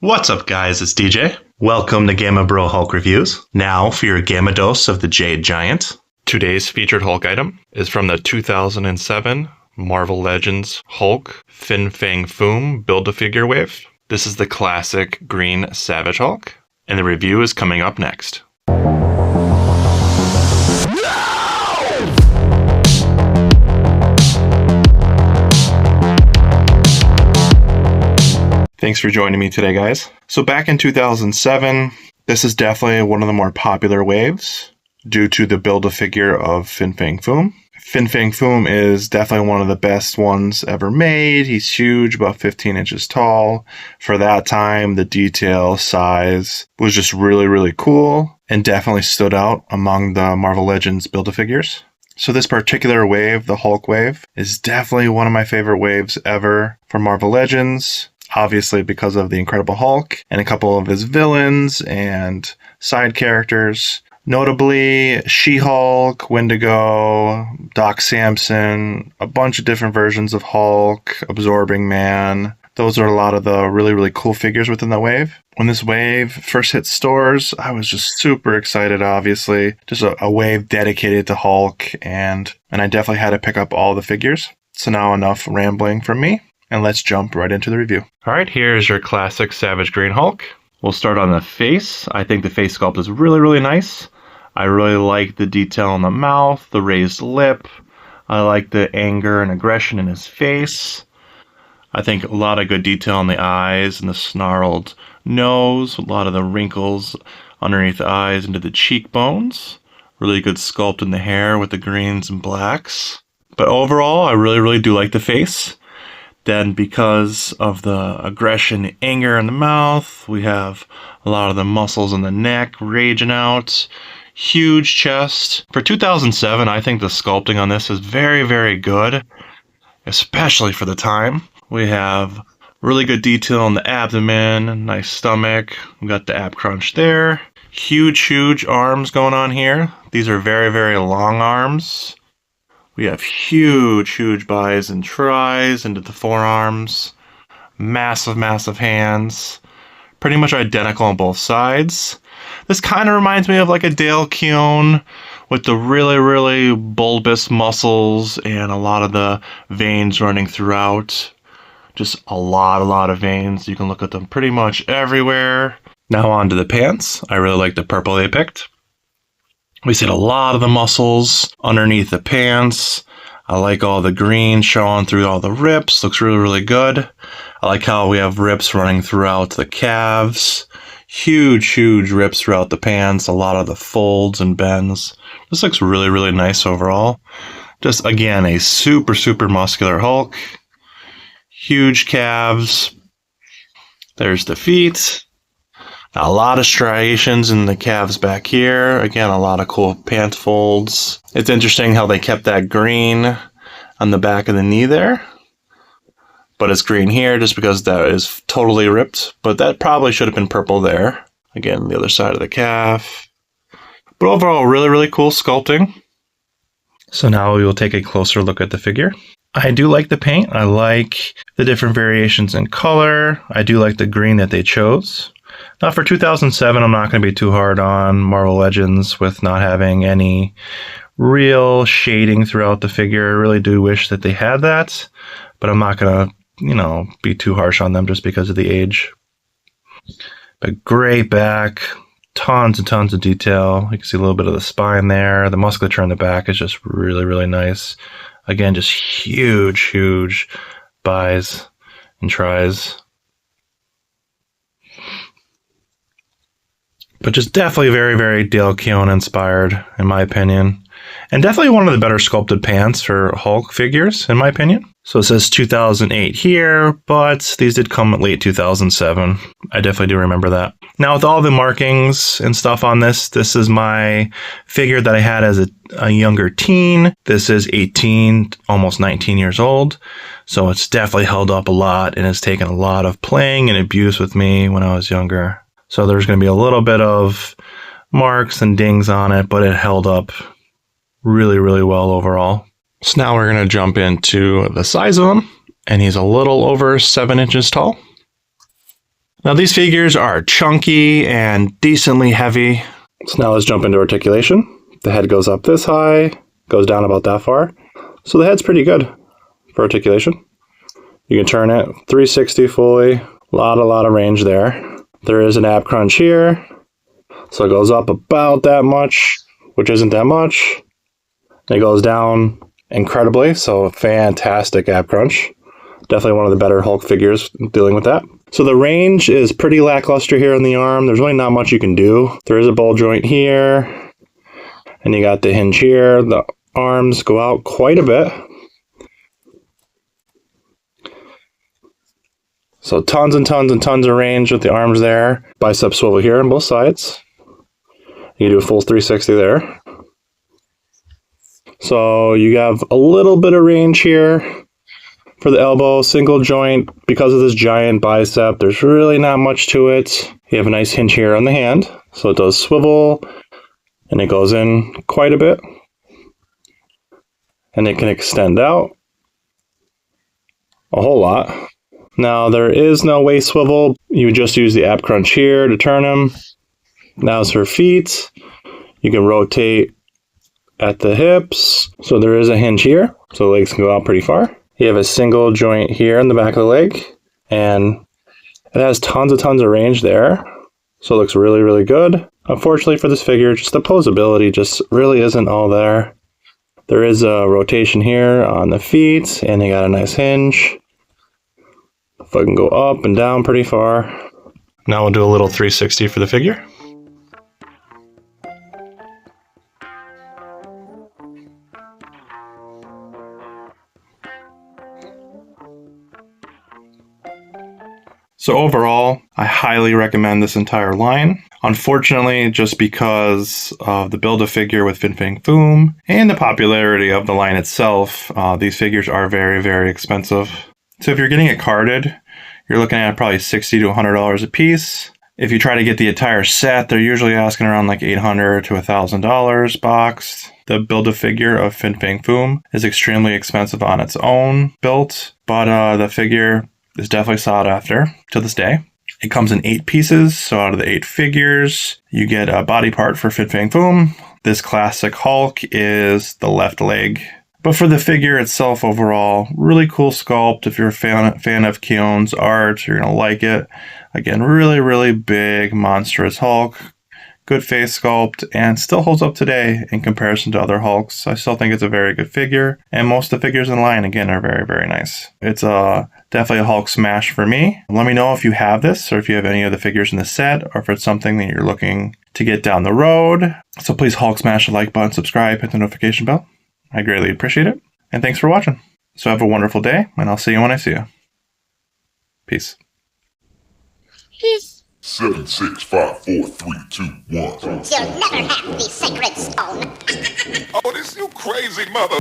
What's up, guys? It's DJ. Welcome to Gamma Bro Hulk Reviews. Now for your Gamma Dose of the Jade Giant. Today's featured Hulk item is from the 2007 Marvel Legends Hulk Fang Foom Build-A-Figure wave. This is the classic green Savage Hulk, and the review is coming up next. Thanks for joining me today, guys. So back in 2007, this is definitely one of the more popular waves due to the Build-A-Figure of Fang Foom. Fang Foom is definitely one of the best ones ever made. He's huge, about 15 inches tall. For that time, the detail, size was just really cool and definitely stood out among the Marvel Legends Build-A-Figures. So this particular wave, the Hulk wave, is definitely one of my favorite waves ever for Marvel Legends. Obviously because of the Incredible Hulk and a couple of his villains and side characters. Notably, She-Hulk, Wendigo, Doc Samson, a bunch of different versions of Hulk, Absorbing Man. Those are a lot of the really cool figures within the wave. When this wave first hit stores, I was just super excited, obviously. Just a wave dedicated to Hulk, and I definitely had to pick up all the figures. So now enough rambling from me, and let's jump right into the review. Alright, here's your classic Savage Green Hulk. We'll start on the face. I think the face sculpt is really nice. I really like the detail on the mouth, the raised lip. I like the anger and aggression in his face. I think a lot of good detail on the eyes and the snarled nose, a lot of the wrinkles underneath the eyes into the cheekbones. Really good sculpt in the hair with the greens and blacks. But overall, I really do like the face. Then because of the aggression and anger in the mouth, we have a lot of the muscles in the neck raging out. Huge chest. For 2007, I think the sculpting on this is very good, especially for the time. We have really good detail on the abdomen, nice stomach. We got the ab crunch there. Huge arms going on here. These are very long arms. We have huge bis and tris into the forearms. Massive hands. Pretty much identical on both sides. This kind of reminds me of like a Dale Keown with the really bulbous muscles and a lot of the veins running throughout. Just a lot of veins. You can look at them pretty much everywhere. Now on to the pants. I really like the purple they picked. We see a lot of the muscles underneath the pants. I like all the green showing through all the rips. Looks really good. I like how we have rips running throughout the calves. Huge rips throughout the pants. A lot of the folds and bends. This looks really nice overall. Just again, a super muscular Hulk. Huge calves. There's the feet. A lot of striations in the calves back here. Again, a lot of cool pant folds. It's interesting how they kept that green on the back of the knee there. But it's green here just because that is totally ripped. But that probably should have been purple there. Again, the other side of the calf. But overall, really cool sculpting. So now we will take a closer look at the figure. I do like the paint. I like the different variations in color. I do like the green that they chose. Now for 2007, I'm not going to be too hard on Marvel Legends with not having any real shading throughout the figure. I really do wish that they had that, but I'm not going to, be too harsh on them just because of the age. But great back, tons and tons of detail. You can see a little bit of the spine there. The musculature on the back is just really nice. Again, just huge bis and tris. But just definitely very Dale Keown inspired, in my opinion. And definitely one of the better sculpted pants for Hulk figures, in my opinion. So it says 2008 here, but these did come late 2007. I definitely do remember that. Now with all the markings and stuff on this is my figure that I had as a younger teen. This is 18, almost 19 years old. So it's definitely held up a lot and has taken a lot of playing and abuse with me when I was younger. So there's going to be a little bit of marks and dings on it, but it held up really well overall. So now we're going to jump into the size of him, and he's a little over 7 inches tall. Now these figures are chunky and decently heavy. So now let's jump into articulation. The head goes up this high, goes down about that far. So the head's pretty good for articulation. You can turn it 360 fully. A lot of range there. There is an ab crunch here. So it goes up about that much, which isn't that much. It goes down incredibly, so fantastic ab crunch. Definitely one of the better Hulk figures dealing with that. So the range is pretty lackluster here on the arm. There's really not much you can do. There is a ball joint here, and you got the hinge here. The arms go out quite a bit. So tons and tons and tons of range with the arms there. Bicep swivel here on both sides. You can do a full 360 there. So you have a little bit of range here for the elbow, single joint. Because of this giant bicep, there's really not much to it. You have a nice hinge here on the hand. So it does swivel, and it goes in quite a bit. And it can extend out a whole lot. Now there is no waist swivel. You would just use the ab crunch here to turn them. Now as for feet, you can rotate at the hips. So there is a hinge here, so the legs can go out pretty far. You have a single joint here in the back of the leg, and it has tons of range there. So it looks really good. Unfortunately for this figure, just the posability just really isn't all there. There is a rotation here on the feet, and you got a nice hinge. If I can go up and down pretty far. Now we'll do a little 360 for the figure. So overall, I highly recommend this entire line. Unfortunately, just because of the Build-A-Figure with Fin Fang Foom and the popularity of the line itself, these figures are very expensive. So if you're getting it carded, you're looking at probably $60 to $100 a piece. If you try to get the entire set, they're usually asking around like $800 to $1,000 boxed. The Build-A-Figure of Fin Fang Foom is extremely expensive on its own built, but the figure is definitely sought after to this day. It comes in 8 pieces, so out of the 8 figures, you get a body part for Fin Fang Foom. This classic Hulk is the left leg. But for the figure itself overall, really cool sculpt. If you're a fan of Keown's art, you're going to like it. Again, really big, monstrous Hulk. Good face sculpt, and still holds up today in comparison to other Hulks. I still think it's a very good figure, and most of the figures in line, again, are very nice. It's definitely a Hulk smash for me. Let me know if you have this, or if you have any of the figures in the set, or if it's something that you're looking to get down the road. So please Hulk smash the like button, subscribe, hit the notification bell. I greatly appreciate it, and thanks for watching. So have a wonderful day, and I'll see you when I see you. Peace. Peace. 7, 6, 5, 4, 3, 2, 1. You'll never have the sacred stone. Oh, this you crazy mother.